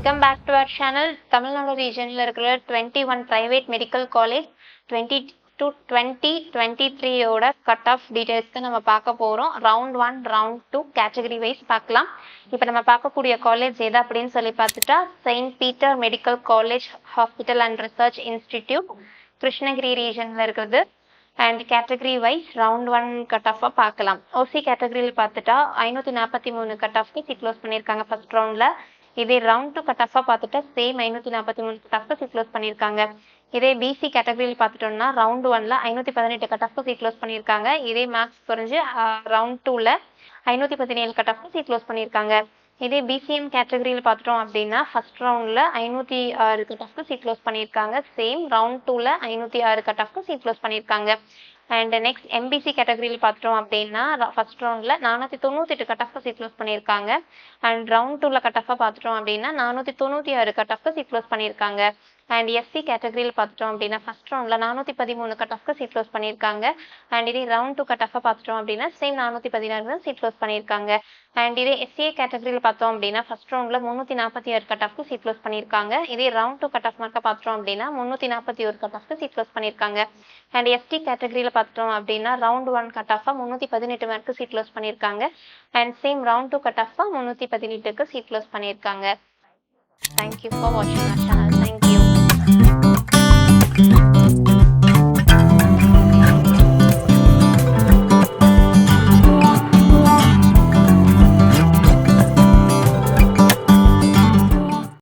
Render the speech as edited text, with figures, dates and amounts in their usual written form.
Welcome back to our channel. Tamil Nadu ரீஜனில் இருக்கிற 21 private medical college 2023 cut off details தான் நம்ம பார்க்க போகிறோம். ரவுண்ட் 1 ரவுண்ட் 2 கேட்டகரி வைஸ் பார்க்கலாம். இப்போ நம்ம பார்க்கக்கூடிய காலேஜ் எது அப்படின்னு சொல்லி பார்த்துட்டா Saint Peter medical college hospital and research institute Krishnagiri ரீஜனில் இருக்கிறது. And category wise round 1 cut ஆஃபாக பார்க்கலாம். ஓசி கேட்டகரியில் பார்த்துட்டா 543 கட் ஆஃப்க்கு சீட் க்ளோஸ் பண்ணியிருக்காங்க ஃபர்ஸ்ட் ரவுண்டில். இதே ரவுண்ட் 2 கட் ஆஃபாக பார்த்துட்டா சேம் 543 கட் ஆஃப்க்கு சீட் க்ளோஸ் பண்ணியிருக்காங்க. இதே பிசி கேட்டகரியில் பார்த்துட்டோம்னா ரவுண்ட் 1ல் 518 கட் ஆஃப்க்கு சீட் க்ளோஸ் பண்ணியிருக்காங்க. இதே மார்க்ஸ் குறைஞ்சு ரவுண்ட் 2ல் 517 கட் ஆஃப்க்கு சீட் க்ளோஸ் பண்ணியிருக்காங்க. இதே பிசிஎம் கேட்டகரியில் பார்த்துட்டோம் அப்படின்னா ஃபர்ஸ்ட் ரவுண்டில் 506 கட் ஆஃப்க்கு சீட் க்ளோஸ் பண்ணியிருக்காங்க. சேம் ரவுண்ட் 2ல் 506 கட் ஆஃப்க்கு சீட் க்ளோஸ் பண்ணியிருக்காங்க. அண்ட் நெக்ஸ்ட் எம்பிசி கேட்டகரியில் பார்த்துட்டோம் அப்படின்னா ஃபர்ஸ்ட் ரவுண்டில் 498 கட் ஆஃப்க்கு சீட் க்ளோஸ் பண்ணியிருக்காங்க. அண்ட் ரவுண்ட் 2ல் கட் ஆஃபாக பார்த்துட்டோம் அப்படின்னா 496 கட் ஆஃப்க்கு சீட் க்ளோஸ் பண்ணியிருக்காங்க. அண்ட் எஸ்சி கேட்டகரியில் பார்த்துட்டோம் அப்படின்னா ஃபர்ஸ்ட் ரவுண்டில் 413 கட் ஆஃப்க்கு சீட் க்ளோஸ் பண்ணியிருக்காங்க. அண்ட் இதே ரவுண்ட் 2 கட் ஆஃபாக பார்த்துட்டோம் அப்படின்னா சேம் 416 சீட் க்ளோஸ் பண்ணியிருக்காங்க. அண்ட் இதே எஸ்சிஏ கேட்டகரியில் பார்த்தோம் அப்படின்னா ஃபர்ஸ்ட் ரவுண்டில் 346 கட் ஆஃப்க்கு சீட் க்ளோஸ் பண்ணியிருக்காங்க. இதே ரவுண்ட் 2 கட் ஆஃப் மார்க்கை பார்த்துட்டோம் அப்படின்னா 341 கட் ஆஃப்க்கு சீட் க்ளோஸ் பண்ணியிருக்காங்க. அண்ட் எஸ்டி கேட்டகரியில் பார்த்துட்டோம் அப்படின்னா ரவுண்ட் 1 கட் ஆஃபாக 318 மார்க்கு சீட் க்ளோஸ் பண்ணியிருக்காங்க. அண்ட் சேம் ரவுண்ட் 2 கட் ஆஃபாக 318க்கு சீட் க்ளோஸ் பண்ணியிருக்காங்க. தேங்க்யூ ஃபார் வாட்சிங் அவர் சேனல்.